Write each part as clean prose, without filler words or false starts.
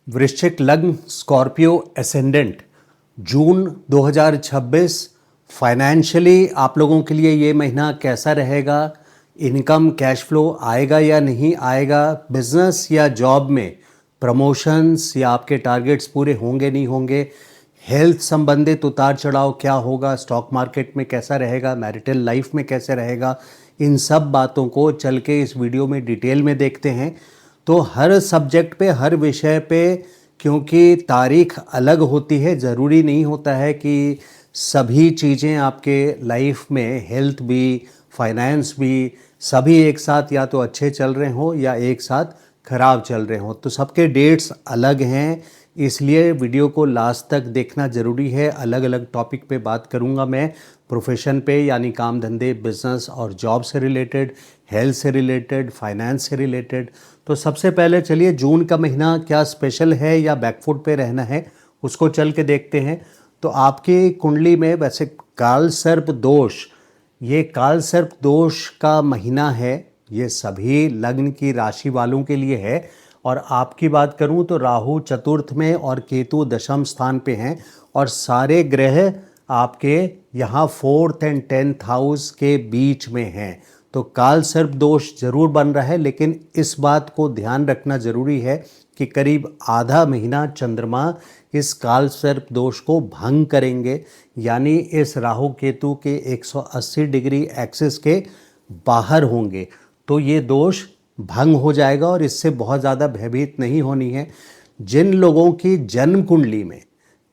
वृश्चिक लग्न, Scorpio ascendant, जून 2026 financially आप लोगों के लिए ये महीना कैसा रहेगा? इनकम कैश फ्लो आएगा या नहीं आएगा? बिजनेस या जॉब में प्रमोशंस या आपके टारगेट्स पूरे होंगे नहीं होंगे? हेल्थ संबंधित उतार चढ़ाव क्या होगा? स्टॉक मार्केट में कैसा रहेगा? मैरिटल लाइफ में कैसे रहेगा? इन सब बातों को चल के इस वीडियो में डिटेल में देखते हैं। तो हर सब्जेक्ट पे, हर विषय पे, क्योंकि तारीख अलग होती है, ज़रूरी नहीं होता है कि सभी चीज़ें आपके लाइफ में, हेल्थ भी, फाइनेंस भी, सभी एक साथ या तो अच्छे चल रहे हों या एक साथ खराब चल रहे हों। तो सबके डेट्स अलग हैं, इसलिए वीडियो को लास्ट तक देखना ज़रूरी है। अलग अलग टॉपिक पे बात करूंगा मैं, प्रोफेशन पे यानी काम धंधे, बिजनेस और जॉब से रिलेटेड, हेल्थ से रिलेटेड, फाइनेंस से रिलेटेड। तो सबसे पहले चलिए जून का महीना क्या स्पेशल है या बैकफुट पे रहना है, उसको चल के देखते हैं। तो आपकी कुंडली में वैसे काल सर्प दोष, ये काल सर्प दोष का महीना है, ये सभी लग्न की राशि वालों के लिए है। और आपकी बात करूं तो राहु चतुर्थ में और केतु दशम स्थान पे हैं, और सारे ग्रह आपके यहाँ 4th एंड 10th हाउस के बीच में हैं। तो काल सर्प दोष जरूर बन रहा है, लेकिन इस बात को ध्यान रखना जरूरी है कि करीब आधा महीना चंद्रमा इस काल सर्प दोष को भंग करेंगे, यानी इस राहु केतु के 180 डिग्री एक्सिस के बाहर होंगे। तो ये दोष भंग हो जाएगा और इससे बहुत ज़्यादा भयभीत नहीं होनी है। जिन लोगों की जन्म कुंडली में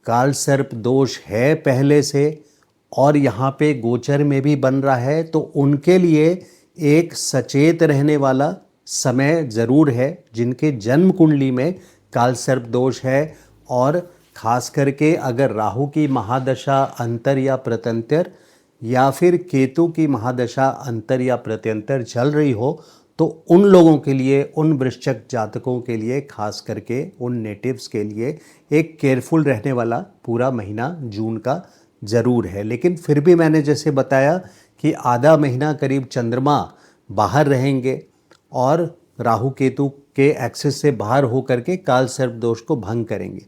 काल सर्प दोष है पहले से और यहाँ पे गोचर में भी बन रहा है, तो उनके लिए एक सचेत रहने वाला समय ज़रूर है। जिनके जन्म कुंडली में काल सर्प दोष है, और ख़ास करके अगर राहु की महादशा अंतर या प्रत्यंतर या फिर केतु की महादशा अंतर या प्रत्यंतर चल रही हो, तो उन लोगों के लिए, उन वृश्चिक जातकों के लिए, खास करके उन नेटिव्स के लिए एक केयरफुल रहने वाला पूरा महीना जून का ज़रूर है। लेकिन फिर भी मैंने जैसे बताया कि आधा महीना करीब चंद्रमा बाहर रहेंगे और राहु केतु के एक्सिस से बाहर होकर के काल सर्प दोष को भंग करेंगे।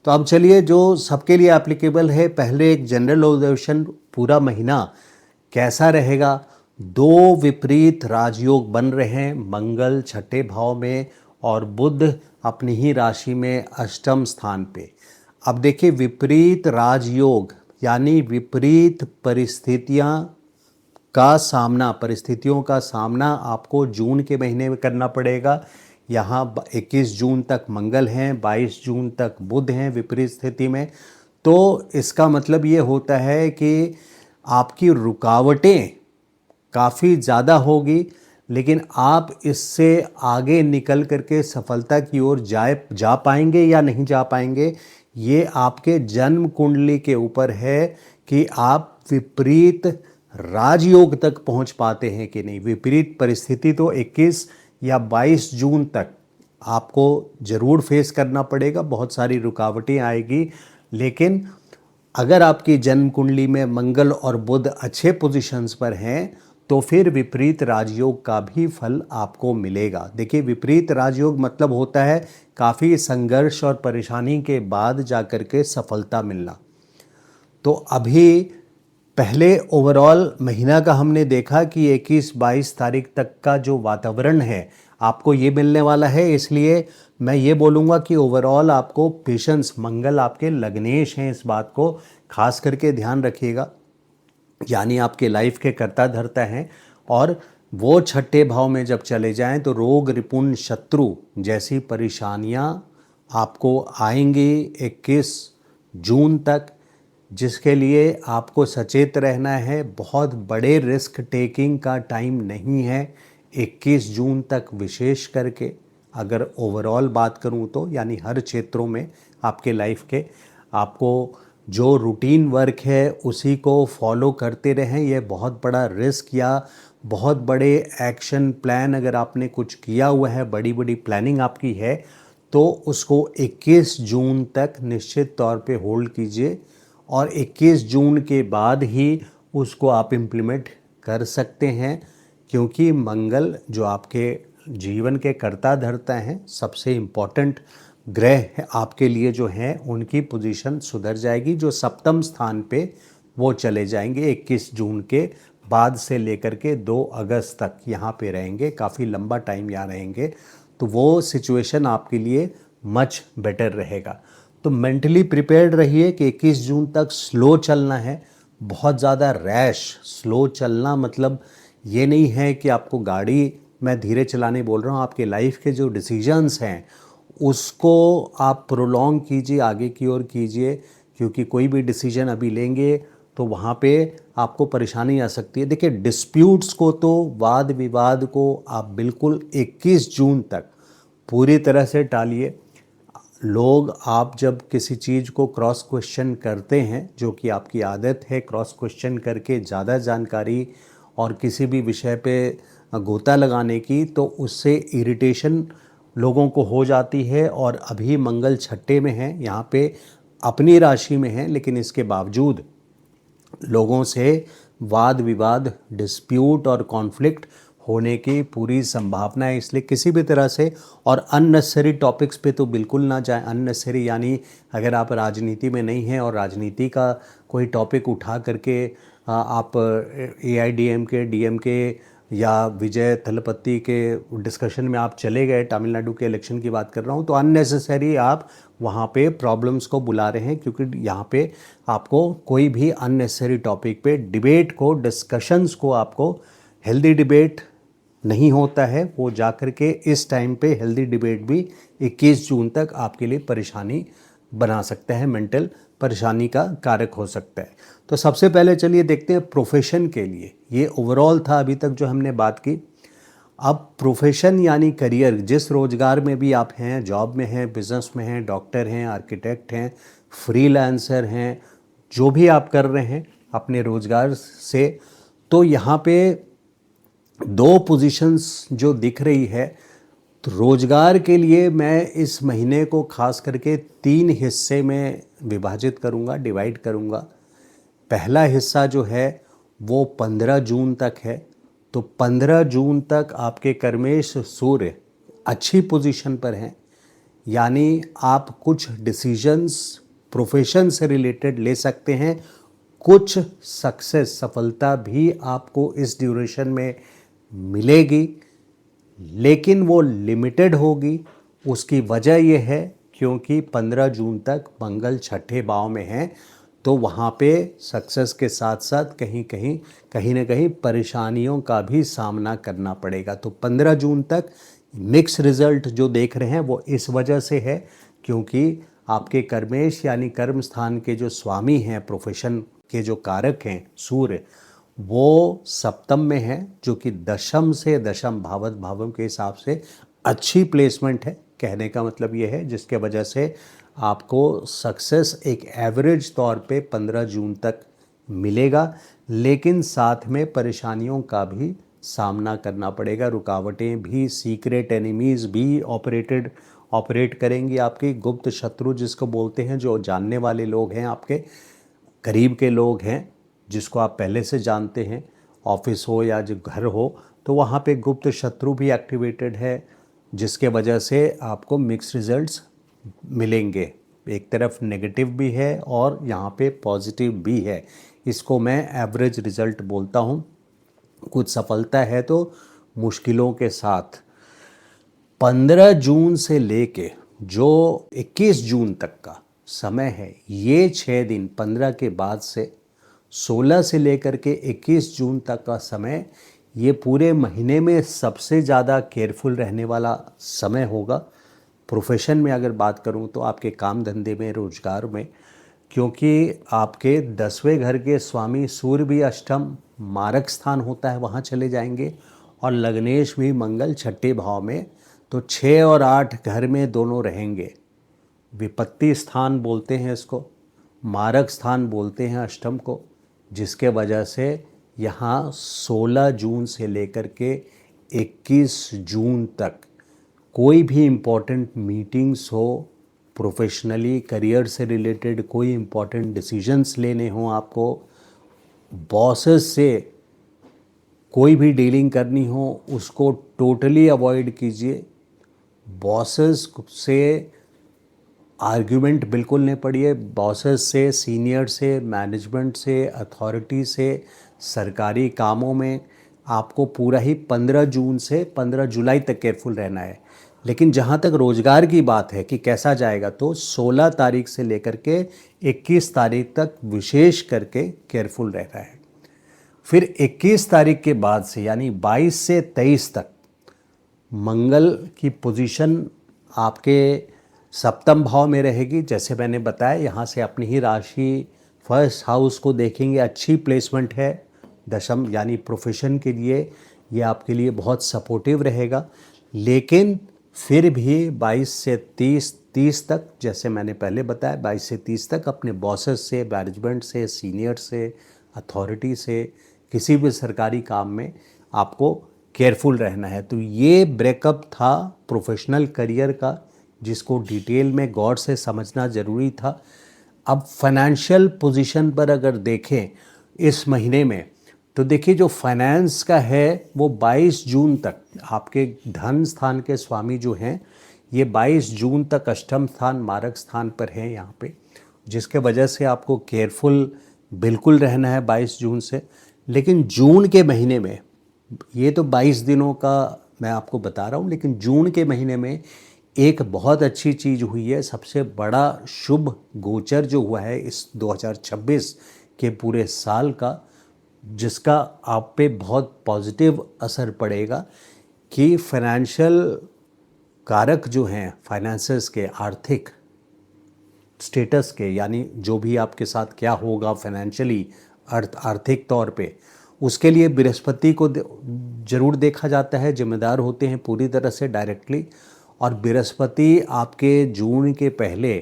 तो अब चलिए जो सबके लिए एप्लीकेबल है, पहले एक जनरल ऑब्जर्वेशन, पूरा महीना कैसा रहेगा। दो विपरीत राजयोग बन रहे हैं, मंगल छठे भाव में और बुध अपनी ही राशि में अष्टम स्थान पे। अब देखिए, विपरीत राजयोग यानी विपरीत परिस्थितियों का सामना आपको जून के महीने में करना पड़ेगा। यहाँ 21 जून तक मंगल हैं, 22 जून तक बुध हैं विपरीत स्थिति में। तो इसका मतलब ये होता है कि आपकी रुकावटें काफ़ी ज़्यादा होगी, लेकिन आप इससे आगे निकल करके सफलता की ओर जा पाएंगे या नहीं जा पाएंगे, ये आपके जन्म कुंडली के ऊपर है कि आप विपरीत राजयोग तक पहुंच पाते हैं कि नहीं। विपरीत परिस्थिति तो 21 या 22 जून तक आपको ज़रूर फेस करना पड़ेगा, बहुत सारी रुकावटें आएगी। लेकिन अगर आपकी जन्म कुंडली में मंगल और बुध अच्छे पोजीशंस पर हैं, तो फिर विपरीत राजयोग का भी फल आपको मिलेगा। देखिए, विपरीत राजयोग मतलब होता है काफ़ी संघर्ष और परेशानी के बाद जाकर के सफलता मिलना। तो अभी पहले ओवरऑल महीना का हमने देखा कि 21-22 तारीख तक का जो वातावरण है आपको ये मिलने वाला है। इसलिए मैं ये बोलूँगा कि ओवरऑल आपको पेशेंस, मंगल आपके लग्नेश हैं, इस बात को खास करके ध्यान रखिएगा, यानी आपके लाइफ के कर्ता धर्ता हैं। और वो छठे भाव में जब चले जाएं तो रोग रिपुण शत्रु जैसी परेशानियां आपको आएंगी 21 जून तक, जिसके लिए आपको सचेत रहना है। बहुत बड़े रिस्क टेकिंग का टाइम नहीं है 21 जून तक, विशेष करके अगर ओवरऑल बात करूं तो, यानी हर क्षेत्रों में आपके लाइफ के आपको जो रूटीन वर्क है उसी को फॉलो करते रहें। यह बहुत बड़ा रिस्क या बहुत बड़े एक्शन प्लान अगर आपने कुछ किया हुआ है, बड़ी बड़ी प्लानिंग आपकी है, तो उसको 21 जून तक निश्चित तौर पे होल्ड कीजिए, और 21 जून के बाद ही उसको आप इम्प्लीमेंट कर सकते हैं। क्योंकि मंगल जो आपके जीवन के कर्ता धर्ता हैं, सबसे इम्पॉर्टेंट ग्रह आपके लिए जो हैं उनकी पोजीशन सुधर जाएगी। जो सप्तम स्थान पे वो चले जाएंगे 21 जून के बाद से लेकर के 2 अगस्त तक यहाँ पे रहेंगे, काफ़ी लंबा टाइम यहाँ रहेंगे। तो वो सिचुएशन आपके लिए मच बेटर रहेगा। तो मेंटली प्रिपेयर्ड रहिए कि 21 जून तक स्लो चलना है। बहुत ज़्यादा रैश स्लो चलना मतलब ये नहीं है कि आपको गाड़ी, मैं धीरे चलाने बोल रहा हूँ, आपके लाइफ के जो डिसीजंस हैं उसको आप प्रोलॉन्ग कीजिए, आगे की ओर कीजिए, क्योंकि कोई भी डिसीजन अभी लेंगे तो वहाँ पे आपको परेशानी आ सकती है। देखिए, डिस्प्यूट्स को तो, वाद विवाद को आप बिल्कुल 21 जून तक पूरी तरह से टालिए। लोग, आप जब किसी चीज़ को क्रॉस क्वेश्चन करते हैं, जो कि आपकी आदत है क्रॉस क्वेश्चन करके ज़्यादा जानकारी और किसी भी विषय पे गोता लगाने की, तो उससे इरिटेशन लोगों को हो जाती है। और अभी मंगल छठे में है, यहाँ पे अपनी राशि में है, लेकिन इसके बावजूद लोगों से वाद विवाद, डिस्प्यूट और कॉन्फ्लिक्ट होने की पूरी संभावना है। इसलिए किसी भी तरह से, और अननेसेसरी टॉपिक्स पे तो बिल्कुल ना जाएं। अननेसेसरी यानी अगर आप राजनीति में नहीं हैं और राजनीति का कोई टॉपिक उठा करके आप AIDMK DMK या विजय थलपति के डिस्कशन में आप चले गए, तमिलनाडु के इलेक्शन की बात कर रहा हूँ, तो अननेसेसरी आप वहाँ पे प्रॉब्लम्स को बुला रहे हैं। क्योंकि यहाँ पे आपको कोई भी अननेसेसरी टॉपिक पे डिबेट को, डिस्कशंस को, आपको हेल्दी डिबेट नहीं होता है वो जाकर के इस टाइम पे हेल्दी डिबेट भी 21 जून तक आपके लिए परेशानी बना सकता है, मेंटल परेशानी का कारक हो सकता है। तो सबसे पहले चलिए देखते हैं प्रोफेशन के लिए। ये ओवरऑल था अभी तक जो हमने बात की। अब प्रोफेशन यानी करियर, जिस रोजगार में भी आप हैं, जॉब में हैं, बिजनेस में हैं, डॉक्टर हैं, आर्किटेक्ट हैं, फ्रीलांसर हैं, जो भी आप कर रहे हैं अपने रोजगार से, तो यहाँ पे 2 पोजीशंस जो दिख रही है। तो रोजगार के लिए मैं इस महीने को खास करके 3 हिस्से में विभाजित करूँगा, डिवाइड करूँगा। पहला हिस्सा जो है वो 15 जून तक है। तो 15 जून तक आपके कर्मेश सूर्य अच्छी पोजीशन पर हैं, यानी आप कुछ डिसीजंस प्रोफेशन से रिलेटेड ले सकते हैं। कुछ सक्सेस, सफलता भी आपको इस ड्यूरेशन में मिलेगी, लेकिन वो लिमिटेड होगी। उसकी वजह यह है क्योंकि 15 जून तक मंगल छठे भाव में है, तो वहाँ पे सक्सेस के साथ साथ कहीं ना कहीं परेशानियों का भी सामना करना पड़ेगा। तो 15 जून तक मिक्स रिजल्ट जो देख रहे हैं वो इस वजह से है क्योंकि आपके कर्मेश यानी कर्म स्थान के जो स्वामी हैं, प्रोफेशन के जो कारक हैं सूर्य, वो सप्तम में है, जो कि दशम से दशम भावत भावम के हिसाब से अच्छी प्लेसमेंट है। कहने का मतलब ये है जिसके वजह से आपको सक्सेस एक एवरेज तौर पे 15 जून तक मिलेगा, लेकिन साथ में परेशानियों का भी सामना करना पड़ेगा। रुकावटें भी, सीक्रेट एनिमीज़ भी ऑपरेट करेंगी। आपके गुप्त शत्रु जिसको बोलते हैं, जो जानने वाले लोग हैं, आपके करीब के लोग हैं जिसको आप पहले से जानते हैं, ऑफिस हो या जो घर हो, तो वहाँ पे गुप्त शत्रु भी एक्टिवेटेड है, जिसके वजह से आपको मिक्स रिजल्ट्स मिलेंगे। एक तरफ नेगेटिव भी है और यहाँ पे पॉजिटिव भी है। इसको मैं एवरेज रिजल्ट बोलता हूँ। कुछ सफलता है तो मुश्किलों के साथ। 15 जून से लेके जो 21 जून तक का समय है, ये 6 दिन 15 के बाद से 16 से लेकर के 21 जून तक का समय, ये पूरे महीने में सबसे ज़्यादा केयरफुल रहने वाला समय होगा। प्रोफेशन में अगर बात करूं तो आपके काम धंधे में, रोजगार में, क्योंकि आपके 10वें घर के स्वामी सूर्य भी अष्टम मारक स्थान होता है, वहाँ चले जाएंगे, और लग्नेश भी मंगल छठे भाव में, तो 6 और 8 घर में दोनों रहेंगे। विपत्ति स्थान बोलते हैं इसको, मारक स्थान बोलते हैं अष्टम को, जिसके वजह से यहाँ 16 जून से लेकर के 21 जून तक कोई भी इम्पोर्टेंट मीटिंग्स हो, प्रोफेशनली करियर से रिलेटेड कोई इम्पोर्टेंट डिसीजंस लेने हों, आपको बॉसेस से कोई भी डीलिंग करनी हो, उसको टोटली अवॉइड कीजिए। बॉसेस से आर्ग्यूमेंट बिल्कुल नहीं पड़िए, बॉसेस से, सीनियर से, मैनेजमेंट से, अथॉरिटी से, सरकारी कामों में आपको पूरा ही 15 जून से 15 जुलाई तक केयरफुल रहना है। लेकिन जहाँ तक रोज़गार की बात है कि कैसा जाएगा, तो 16 तारीख से लेकर के 21 तारीख तक विशेष करके केयरफुल रहना है। फिर 21 तारीख के बाद से यानी 22 से 23 तक मंगल की पोजीशन आपके सप्तम भाव में रहेगी। जैसे मैंने बताया, यहाँ से अपनी ही राशि फर्स्ट हाउस को देखेंगे, अच्छी प्लेसमेंट है। दशम यानी प्रोफेशन के लिए ये आपके लिए बहुत सपोर्टिव रहेगा। लेकिन फिर भी 22 से 30 तक, जैसे मैंने पहले बताया, 22 से 30 तक अपने बॉसेस से, मैनेजमेंट से, सीनियर से, अथॉरिटी से, किसी भी सरकारी काम में आपको केयरफुल रहना है। तो ये ब्रेकअप था प्रोफेशनल करियर का, जिसको डिटेल में गौर से समझना ज़रूरी था। अब फाइनेंशियल पोजीशन पर अगर देखें इस महीने में, तो देखिए जो फाइनेंस का है वो 22 जून तक आपके धन स्थान के स्वामी जो हैं, ये 22 जून तक अष्टम स्थान मारक स्थान पर हैं यहाँ पे, जिसके वजह से आपको केयरफुल बिल्कुल रहना है 22 जून से। लेकिन जून के महीने में, ये तो 22 दिनों का मैं आपको बता रहा हूँ, लेकिन जून के महीने में एक बहुत अच्छी चीज़ हुई है। सबसे बड़ा शुभ गोचर जो हुआ है इस 2026 के पूरे साल का, जिसका आप पे बहुत पॉजिटिव असर पड़ेगा कि फाइनेंशियल कारक जो हैं, फाइनेंसेस के, आर्थिक स्टेटस के, यानी जो भी आपके साथ क्या होगा फाइनेंशियली, आर्थिक तौर पे, उसके लिए बृहस्पति को ज़रूर देखा जाता है, जिम्मेदार होते हैं पूरी तरह से डायरेक्टली। और बृहस्पति आपके जून के पहले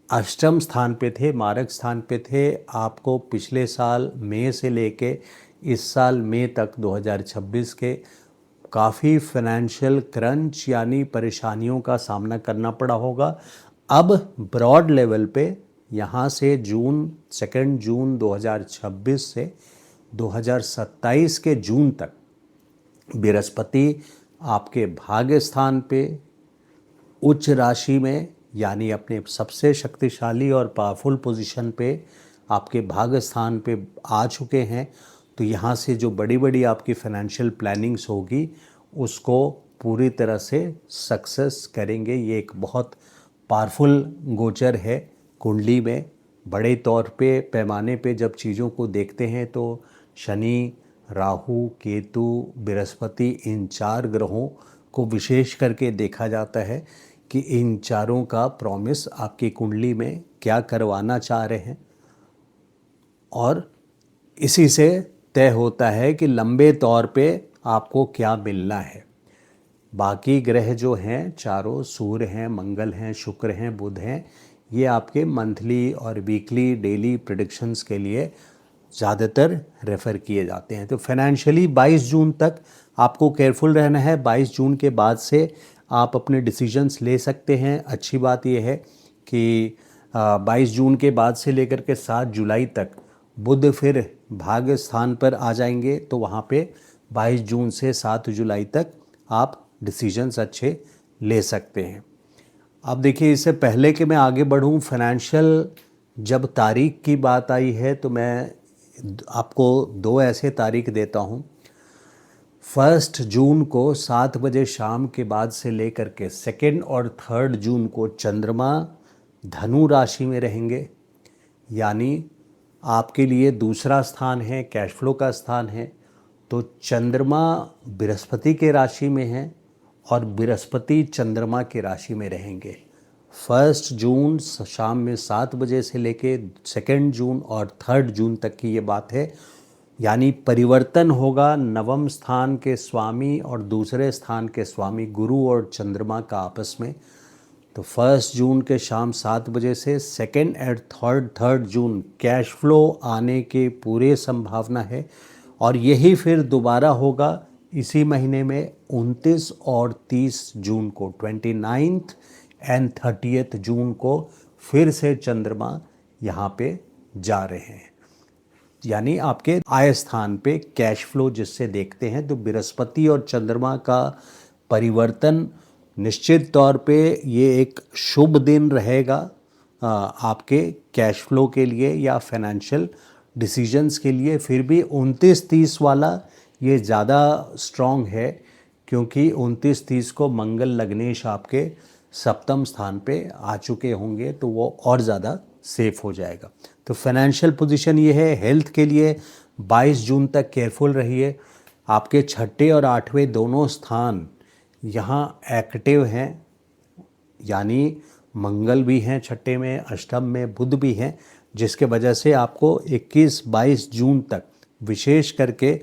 अष्टम स्थान पे थे, मारक स्थान पे थे। आपको पिछले साल मई से लेके इस साल मई तक 2026 के काफ़ी फाइनेंशियल क्रंच यानी परेशानियों का सामना करना पड़ा होगा। अब ब्रॉड लेवल पे यहाँ से सेकेंड जून 2026 से 2027 के जून तक बृहस्पति आपके भाग्य स्थान पे उच्च राशि में, यानी अपने सबसे शक्तिशाली और पावरफुल पोजीशन पे आपके भाग्य स्थान पे आ चुके हैं। तो यहाँ से जो बड़ी बड़ी आपकी फाइनेंशियल प्लानिंग्स होगी उसको पूरी तरह से सक्सेस करेंगे। ये एक बहुत पावरफुल गोचर है कुंडली में। बड़े तौर पे, पैमाने पे जब चीज़ों को देखते हैं तो शनि, राहु, केतु, बृहस्पति, इन 4 ग्रहों को विशेष करके देखा जाता है कि इन चारों का प्रॉमिस आपकी कुंडली में क्या करवाना चाह रहे हैं, और इसी से तय होता है कि लंबे तौर पे आपको क्या मिलना है। बाकी ग्रह जो हैं चारों, सूर्य हैं, मंगल हैं, शुक्र हैं, बुध हैं, ये आपके मंथली और वीकली, डेली प्रेडिक्शंस के लिए ज़्यादातर रेफ़र किए जाते हैं। तो फाइनेंशियली 22 जून तक आपको केयरफुल रहना है। 22 जून के बाद से आप अपने डिसीजंस ले सकते हैं। अच्छी बात यह है कि 22 जून के बाद से लेकर के 7 जुलाई तक बुध फिर भाग्य स्थान पर आ जाएंगे, तो वहाँ पे 22 जून से 7 जुलाई तक आप डिसीजंस अच्छे ले सकते हैं। अब देखिए, इससे पहले कि मैं आगे बढ़ूं, फाइनेंशियल जब तारीख की बात आई है तो मैं आपको 2 ऐसे तारीख देता हूं। 1 जून को 7 बजे शाम के बाद से लेकर के 2 और 3 जून को चंद्रमा धनु राशि में रहेंगे, यानी आपके लिए दूसरा स्थान है, कैश फ्लो का स्थान है। तो चंद्रमा बृहस्पति के राशि में है और बृहस्पति चंद्रमा के राशि में रहेंगे। 1 जून शाम में 7 बजे से लेके 2 जून और 3 जून तक की ये बात है। यानी परिवर्तन होगा नवम स्थान के स्वामी और दूसरे स्थान के स्वामी गुरु और चंद्रमा का आपस में। तो 1 जून के शाम 7 बजे से 2 और 3 जून कैश फ्लो आने की पूरी संभावना है। और यही फिर दोबारा होगा इसी महीने में 29 और 30 जून को, 29 एंड 30 जून को फिर से चंद्रमा यहाँ पे जा रहे हैं। यानी आपके आय स्थान पे कैश फ्लो जिससे देखते हैं, तो बृहस्पति और चंद्रमा का परिवर्तन निश्चित तौर पे ये एक शुभ दिन रहेगा आपके कैश फ्लो के लिए या फाइनेंशियल डिसीजंस के लिए। फिर भी 29-30 वाला ये ज़्यादा स्ट्रॉन्ग है, क्योंकि 29-30 को मंगल लग्नेश आपके सप्तम स्थान पे आ चुके होंगे, तो वो और ज़्यादा सेफ हो जाएगा। तो फाइनेंशियल पोजीशन ये है। हेल्थ के लिए 22 जून तक केयरफुल रहिए। आपके छठे और आठवें दोनों स्थान यहाँ एक्टिव हैं, यानी मंगल भी हैं छठे में, अष्टम में बुध भी हैं, जिसके वजह से आपको 21-22 जून तक विशेष करके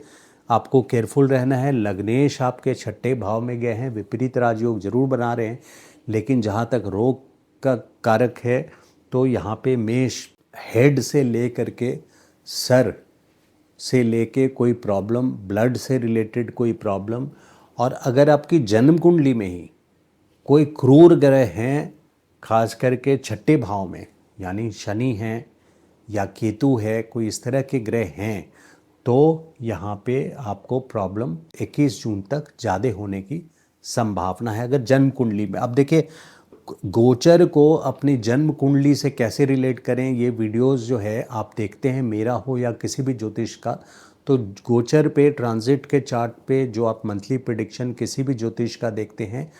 आपको केयरफुल रहना है। लग्नेश आपके छठे भाव में गए हैं, विपरीत राजयोग जरूर बना रहे हैं, लेकिन जहाँ तक रोग का कारक है तो यहाँ पे मेष हेड से ले करके सर से लेके कोई प्रॉब्लम, ब्लड से रिलेटेड कोई प्रॉब्लम, और अगर आपकी जन्म कुंडली में ही कोई क्रूर ग्रह हैं, खास करके छठे भाव में, यानी शनि हैं या केतु है, कोई इस तरह के ग्रह हैं, तो यहाँ पे आपको प्रॉब्लम 21 जून तक ज़्यादा होने की संभावना है अगर जन्म कुंडली में। अब देखिए, गोचर को अपनी जन्म कुंडली से कैसे रिलेट करें, ये वीडियोस जो है आप देखते हैं, मेरा हो या किसी भी ज्योतिष का, तो गोचर पे, ट्रांजिट के चार्ट पे जो आप मंथली प्रेडिक्शन किसी भी ज्योतिष का देखते हैं,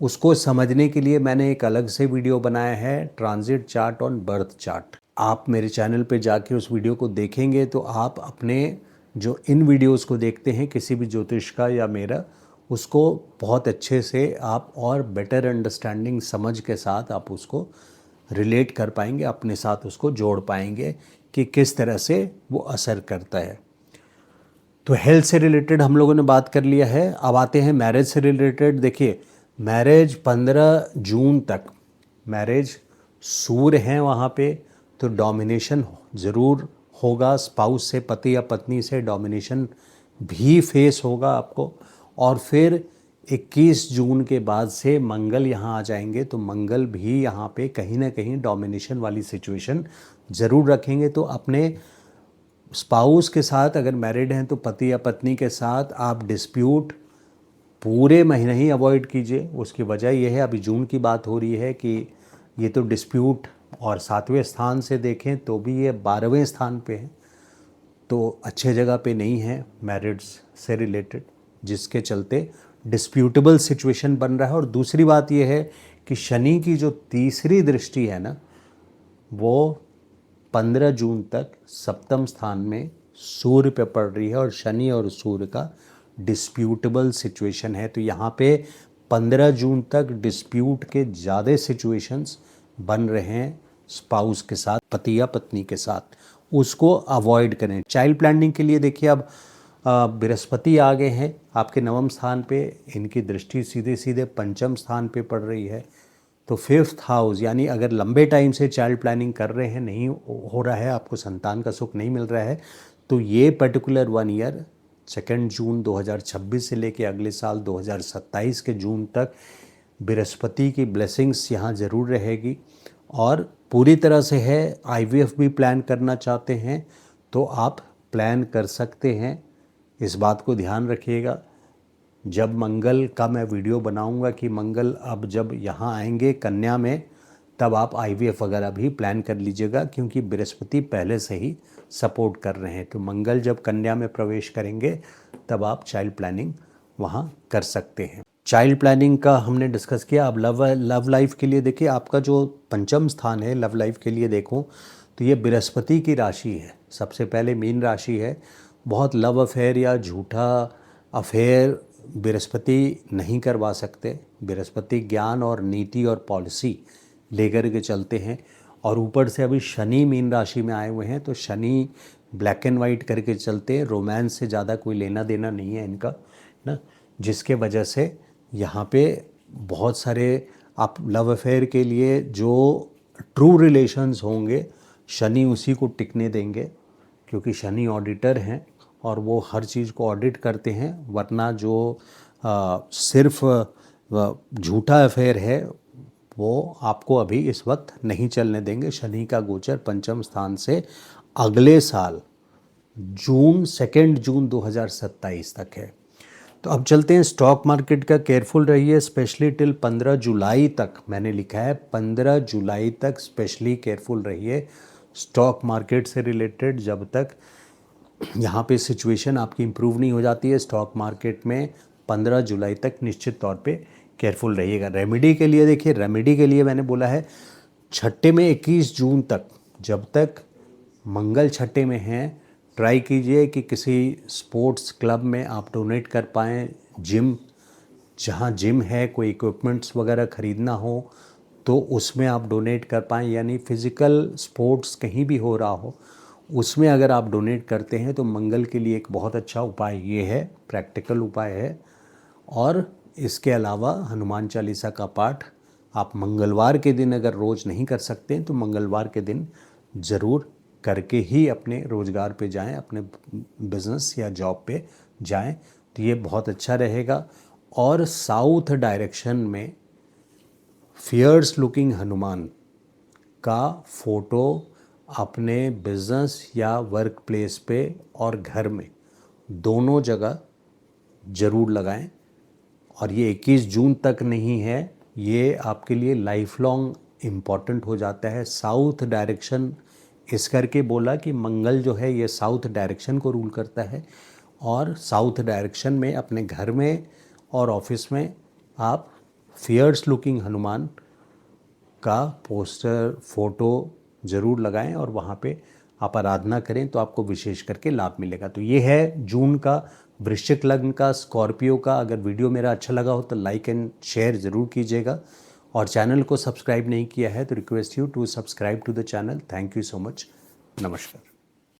उसको समझने के लिए मैंने एक अलग से वीडियो बनाया है, transit chart on birth chart. आप मेरे चैनल पे जाके उस वीडियो को देखेंगे तो आप अपने जो इन वीडियोस को देखते हैं किसी भी ज्योतिष का या मेरा, उसको बहुत अच्छे से आप और बेटर अंडरस्टैंडिंग समझ के साथ आप उसको रिलेट कर पाएंगे, अपने साथ उसको जोड़ पाएंगे कि किस तरह से वो असर करता है। तो हेल्थ से रिलेटेड हम लोगों ने बात कर लिया है। अब आते हैं मैरिज से रिलेटेड। देखिए, मैरिज 15 जून तक मैरिज, सूर्य हैं वहाँ पे, तो डोमिनेशन ज़रूर होगा स्पाउस से, पति या पत्नी से डोमिनेशन भी फेस होगा आपको। और फिर 21 जून के बाद से मंगल यहाँ आ जाएंगे, तो मंगल भी यहाँ पे कहीं ना कहीं डोमिनेशन वाली सिचुएशन ज़रूर रखेंगे। तो अपने स्पाउस के साथ अगर मैरिड हैं तो पति या पत्नी के साथ आप डिस्प्यूट पूरे महीने ही अवॉइड कीजिए। उसकी वजह यह है, अभी जून की बात हो रही है, कि ये तो डिस्प्यूट, और 7वें स्थान से देखें तो भी ये 12वें स्थान पे है, तो अच्छे जगह पे नहीं है मैरिड्स से रिलेटेड, जिसके चलते डिस्प्यूटेबल सिचुएशन बन रहा है। और दूसरी बात यह है कि शनि की जो तीसरी दृष्टि है ना, वो 15 जून तक सप्तम स्थान में सूर्य पे पड़ रही है, और शनि और सूर्य का डिस्प्यूटेबल सिचुएशन है। तो यहाँ पे 15 जून तक डिस्प्यूट के ज़्यादा सिचुएशंस बन रहे हैं स्पाउस के साथ, पति या पत्नी के साथ, उसको अवॉइड करें। चाइल्ड प्लानिंग के लिए देखिए, अब बृहस्पति आ गए हैं आपके नवम स्थान पे, इनकी दृष्टि सीधे सीधे पंचम स्थान पे पड़ रही है। तो 5th हाउस, यानी अगर लंबे टाइम से चाइल्ड प्लानिंग कर रहे हैं, नहीं हो रहा है, आपको संतान का सुख नहीं मिल रहा है, तो ये पर्टिकुलर 1 ईयर 2 जून 2026 से लेके अगले साल 2027 के जून तक बृहस्पति की ब्लेसिंग्स यहाँ ज़रूर रहेगी। और पूरी तरह से है, IVF भी प्लान करना चाहते हैं तो आप प्लान कर सकते हैं। इस बात को ध्यान रखिएगा, जब मंगल का मैं वीडियो बनाऊंगा कि मंगल अब जब यहाँ आएंगे कन्या में, तब आप IVF वगैरह भी प्लान कर लीजिएगा, क्योंकि बृहस्पति पहले से ही सपोर्ट कर रहे हैं। तो मंगल जब कन्या में प्रवेश करेंगे तब आप चाइल्ड प्लानिंग वहाँ कर सकते हैं। चाइल्ड प्लानिंग का हमने डिस्कस किया। अब लव लाइफ के लिए देखिए, आपका जो पंचम स्थान है लव लाइफ के लिए देखूं तो ये बृहस्पति की राशि है। सबसे पहले मीन राशि है। बहुत लव अफेयर या झूठा अफेयर बृहस्पति नहीं करवा सकते। बृहस्पति ज्ञान और नीति और पॉलिसी लेकर के चलते हैं, और ऊपर से अभी शनि मीन राशि में आए हुए हैं, तो शनि ब्लैक एंड वाइट करके चलते हैं। रोमांस से ज़्यादा कोई लेना देना नहीं है इनका ना, जिसके वजह से यहाँ पे बहुत सारे आप लव अफेयर के लिए जो ट्रू रिलेशंस होंगे, शनि उसी को टिकने देंगे, क्योंकि शनि ऑडिटर हैं और वो हर चीज़ को ऑडिट करते हैं। वरना जो सिर्फ झूठा अफेयर है वो आपको अभी इस वक्त नहीं चलने देंगे। शनि का गोचर पंचम स्थान से अगले साल 2 जून 2027 तक है। तो अब चलते हैं स्टॉक मार्केट का। केयरफुल रहिए, स्पेशली टिल 15 जुलाई तक। मैंने लिखा है 15 जुलाई तक स्पेशली केयरफुल रहिए स्टॉक मार्केट से रिलेटेड, जब तक यहाँ पे सिचुएशन आपकी इम्प्रूव नहीं हो जाती है स्टॉक मार्केट में। 15 जुलाई तक निश्चित तौर पे केयरफुल रहिएगा। रेमेडी के लिए देखिए, रेमेडी के लिए मैंने बोला है छठे में 21 जून तक, जब तक मंगल छठे में हैं, ट्राई कीजिए कि किसी स्पोर्ट्स क्लब में आप डोनेट कर पाएँ। जिम, जहाँ जिम है, कोई इक्विपमेंट्स वगैरह ख़रीदना हो तो उसमें आप डोनेट कर पाएँ। यानी फिज़िकल स्पोर्ट्स कहीं भी हो रहा हो उसमें अगर आप डोनेट करते हैं तो मंगल के लिए एक बहुत अच्छा उपाय ये है, प्रैक्टिकल उपाय है। और इसके अलावा हनुमान चालीसा का पाठ आप मंगलवार के दिन अगर रोज़ नहीं कर सकते हैं तो मंगलवार के दिन ज़रूर करके ही अपने रोज़गार पे जाएं, अपने बिज़नेस या जॉब पे जाएं, तो ये बहुत अच्छा रहेगा। और साउथ डायरेक्शन में फियर्स लुकिंग हनुमान का फ़ोटो अपने बिज़नेस या वर्क प्लेस पे और घर में दोनों जगह ज़रूर लगाएं। और ये 21 जून तक नहीं है, ये आपके लिए लाइफ लॉन्ग इम्पॉर्टेंट हो जाता है। साउथ डायरेक्शन इस करके बोला कि मंगल जो है ये साउथ डायरेक्शन को रूल करता है, और साउथ डायरेक्शन में अपने घर में और ऑफिस में आप फियर्स लुकिंग हनुमान का पोस्टर, फ़ोटो ज़रूर लगाएं और वहाँ पे आप आराधना करें तो आपको विशेष करके लाभ मिलेगा। तो ये है जून का वृश्चिक लग्न का, स्कॉर्पियो का। अगर वीडियो मेरा अच्छा लगा हो तो लाइक एंड शेयर ज़रूर कीजिएगा, और चैनल को सब्सक्राइब नहीं किया है तो request you to subscribe to the channel. Thank you so much. नमस्कार।